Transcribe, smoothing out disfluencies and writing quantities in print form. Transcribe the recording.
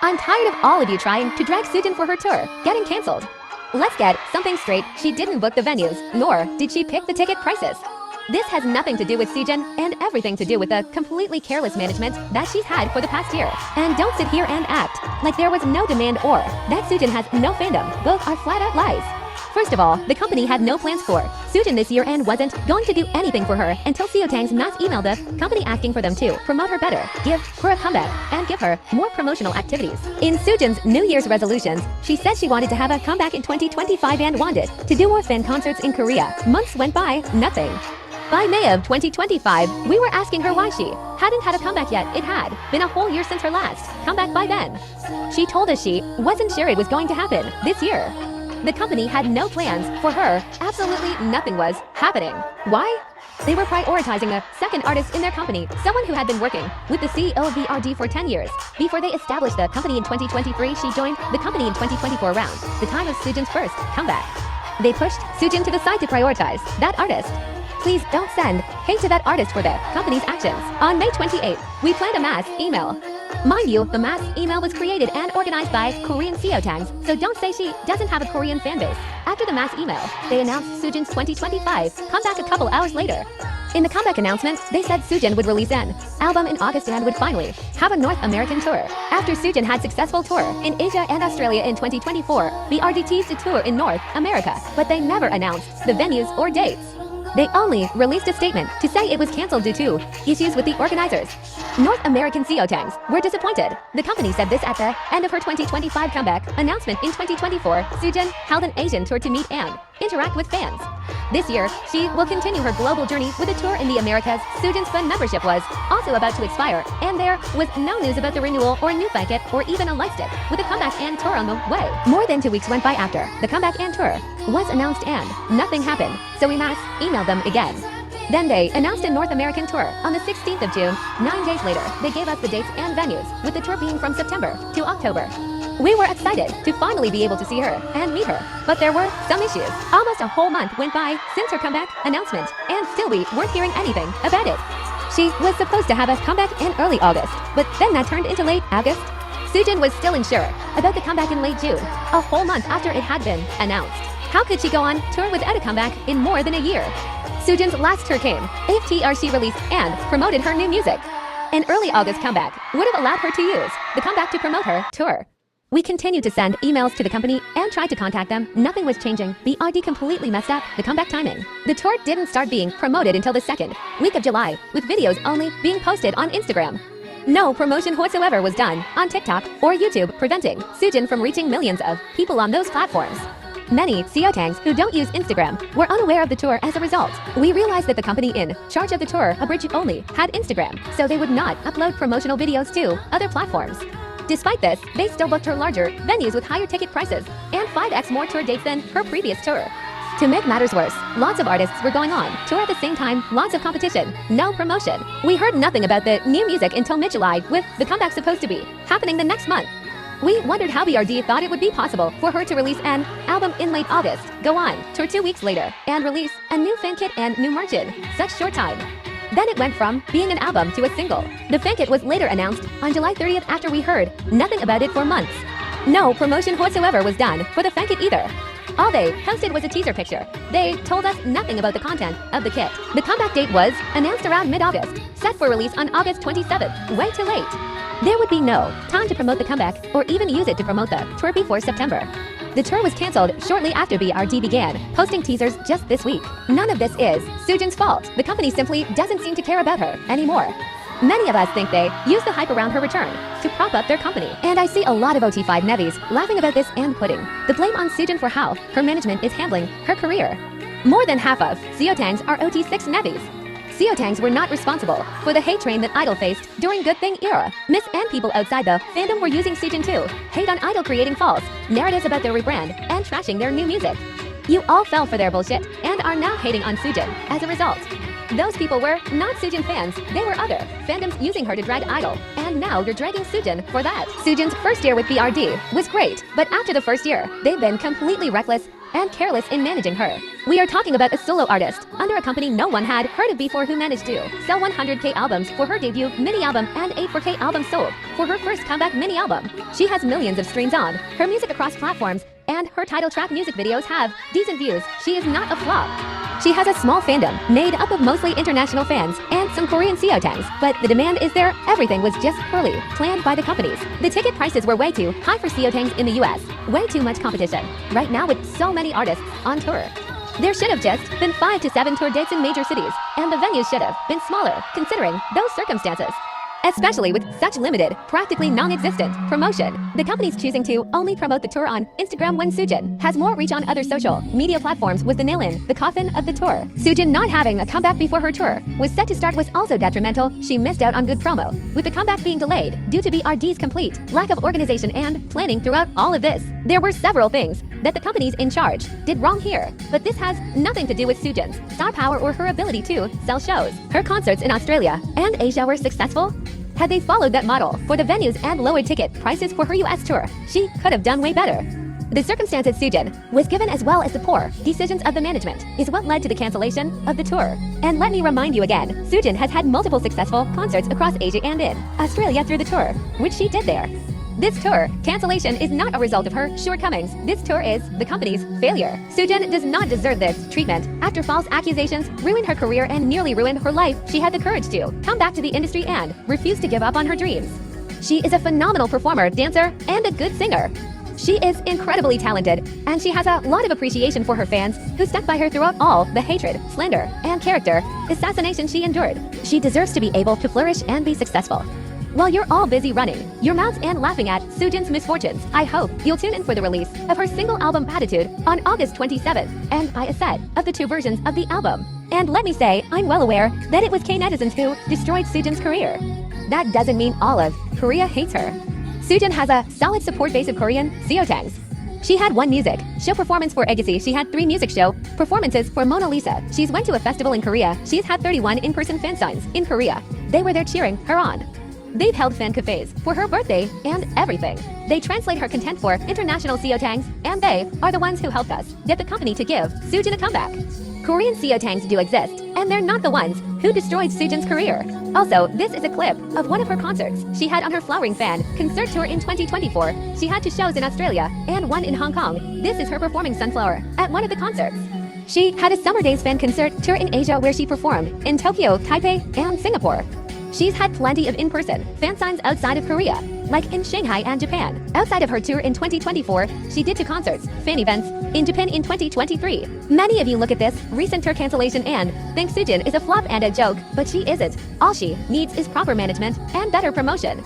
I'm tired of all of you trying to drag Soojin for her tour getting cancelled. Let's get something straight, she didn't book the venues, nor did she pick the ticket prices. This has nothing to do with Soojin and everything to do with the completely careless management that she's had for the past year. And don't sit here and act like there was no demand or that Soojin has no fandom. Both are flat out lies. First of all, the company had no plans for Soojin this year and wasn't going to do anything for her until Seotang's mass emailed the company asking for them to promote her better, give her a comeback, and give her more promotional activities. In Soojin's New Year's resolutions, she said she wanted to have a comeback in 2025 and wanted to do more fan concerts in Korea. Months went by, nothing. By May of 2025, we were asking her why she hadn't had a comeback yet. It had been a whole year since her last comeback by then. She told us she wasn't sure it was going to happen this year. The company had no plans for her. Absolutely nothing was happening. Why? They were prioritizing a second artist in their company, someone who had been working with the CEO of BADDIE for 10 years. Before they established the company in 2023, she joined the company in 2024 around the time of Soojin's first comeback. They pushed Soojin to the side to prioritize that artist. Please don't send hate to that artist for the company's actions. On May 28th, we planned a mass email. Mind you, the mass email was created and organized by Korean Seotangs, so don't say she doesn't have a Korean fanbase. After the mass email, they announced Soojin's 2025 comeback a couple hours later. In the comeback announcement, they said Soojin would release an album in August and would finally have a North American tour. After Soojin had successful tour in Asia and Australia in 2024, BADDIE teased a tour in North America, but they never announced the venues or dates. They only released a statement to say it was cancelled due to issues with the organizers. North American Seotangs were disappointed. The company said this at the end of her 2025 comeback announcement. In 2024, Soojin held an Asian tour to meet and interact with fans. This year, she will continue her global journey with a tour in the Americas. Soojin's fan membership was also about to expire, and there was no news about the renewal or new fan kit or even a light stick with a comeback and tour on the way. More than 2 weeks went by after the comeback and tour was announced and nothing happened, so we mass emailed them again. Then they announced a North American tour on the 16th of June. 9 days later, they gave us the dates and venues, with the tour being from September to October. We were excited to finally be able to see her and meet her, but there were some issues. Almost a whole month went by since her comeback announcement, and still we weren't hearing anything about it. She was supposed to have a comeback in early August, but then that turned into late August. Soojin was still unsure about the comeback in late June, a whole month after it had been announced. How could she go on tour without a comeback in more than a year? Soojin's last tour came after she released and promoted her new music. An early August comeback would have allowed her to use the comeback to promote her tour. We continued to send emails to the company and tried to contact them. Nothing was changing. BADDIE completely messed up the comeback timing. The tour didn't start being promoted until the second week of July, with videos only being posted on Instagram. No promotion whatsoever was done on TikTok or YouTube, preventing Soojin from reaching millions of people on those platforms. Many Seotangs who don't use Instagram were unaware of the tour as a result. We realized that the company in charge of the tour, Abridged, only had Instagram, so they would not upload promotional videos to other platforms. Despite this, they still booked her larger venues with higher ticket prices and 5x more tour dates than her previous tour. To make matters worse, lots of artists were going on tour at the same time, lots of competition, no promotion. We heard nothing about the new music until mid-July, with the comeback supposed to be happening the next month. We wondered how BADDIE thought it would be possible for her to release an album in late August, go on tour 2 weeks later, and release a new fan kit and new merch in such short time. Then it went from being an album to a single. The fan kit was later announced on July 30th after we heard nothing about it for months. No promotion whatsoever was done for the fan kit either. All they posted was a teaser picture. They told us nothing about the content of the kit. The comeback date was announced around mid-August, set for release on August 27th, way too late. There would be no time to promote the comeback or even use it to promote the tour before September. The tour was cancelled shortly after BADDIE began posting teasers just this week. None of this is Soojin's fault. The company simply doesn't seem to care about her anymore. Many of us think they use the hype around her return to prop up their company. And I see a lot of OT5 Nevies laughing about this and putting the blame on Soojin for how her management is handling her career. More than half of Seotangs are OT6 Nevies. Seotangs were not responsible for the hate train that IDOL faced during Good Thing era. Miss and people outside the fandom were using Soojin to hate on IDOL, creating false narratives about their rebrand and trashing their new music. You all fell for their bullshit and are now hating on Soojin as a result. Those people were not Soojin fans, they were other fandoms using her to drag IDOL, and now you're dragging Soojin for that. Soojin's first year with BADDIE was great, but after the first year, they've been completely reckless and careless in managing her. We are talking about a solo artist under a company no one had heard of before who managed to sell 100k albums for her debut mini album and 84k albums sold for her first comeback mini album. She has millions of streams on her music across platforms, and her title track music videos have decent views. She is not a flop. She has a small fandom made up of mostly international fans and some Korean Seotangs, but the demand is there. Everything was just poorly planned by the companies. The ticket prices were way too high for Seotangs in the US. Way too much competition. Right now with so many artists on tour. There should have just been 5 to 7 tour dates in major cities, and the venues should have been smaller, considering those circumstances. Especially with such limited, practically non-existent promotion. The company's choosing to only promote the tour on Instagram when Soojin has more reach on other social media platforms was the nail-in the coffin of the tour. Soojin not having a comeback before her tour was set to start was also detrimental. She missed out on good promo, with the comeback being delayed due to BADDIE's complete lack of organization and planning throughout all of this. There were several things that the companies in charge did wrong here, but this has nothing to do with Soojin's star power or her ability to sell shows. Her concerts in Australia and Asia were successful. Had they followed that model for the venues and lowered ticket prices for her US tour, she could have done way better. The circumstances Soojin was given as well as the poor decisions of the management is what led to the cancellation of the tour. And let me remind you again, Soojin has had multiple successful concerts across Asia and in Australia through the tour, which she did there. This tour cancellation is not a result of her shortcomings. This tour is the company's failure. Soojin does not deserve this treatment. After false accusations ruined her career and nearly ruined her life, she had the courage to come back to the industry and refuse to give up on her dreams. She is a phenomenal performer, dancer, and a good singer. She is incredibly talented, and she has a lot of appreciation for her fans who stuck by her throughout all the hatred, slander, and character assassination she endured. She deserves to be able to flourish and be successful. While you're all busy running your mouths and laughing at Soojin's misfortunes, I hope you'll tune in for the release of her single album BADDITUDE on August 27th and buy a set of the 2 versions of the album. And let me say, I'm well aware that it was K-netizens who destroyed Soojin's career. That doesn't mean all of Korea hates her. Soojin has a solid support base of Korean Seotangs. She had 1 music show performance for Agassy. She had 3 music show performances for Monaliza. She's went to a festival in Korea. She's had 31 in-person fan signs in Korea. They were there cheering her on. They've held fan cafes for her birthday and everything. They translate her content for international Seotangs, and they are the ones who helped us get the company to give Soojin a comeback. Korean Seotangs do exist, and they're not the ones who destroyed Soojin's career. Also, this is a clip of one of her concerts she had on her Flowering Fan concert tour in 2024. She had 2 shows in Australia and 1 in Hong Kong. This is her performing Sunflower at one of the concerts. She had a Summer Days fan concert tour in Asia where she performed in Tokyo, Taipei, and Singapore. She's had plenty of in-person fan signs outside of Korea, like in Shanghai and Japan. Outside of her tour in 2024, she did 2 concerts, fan events, in Japan in 2023. Many of you look at this recent tour cancellation and think Soojin is a flop and a joke, but she isn't. All she needs is proper management and better promotion.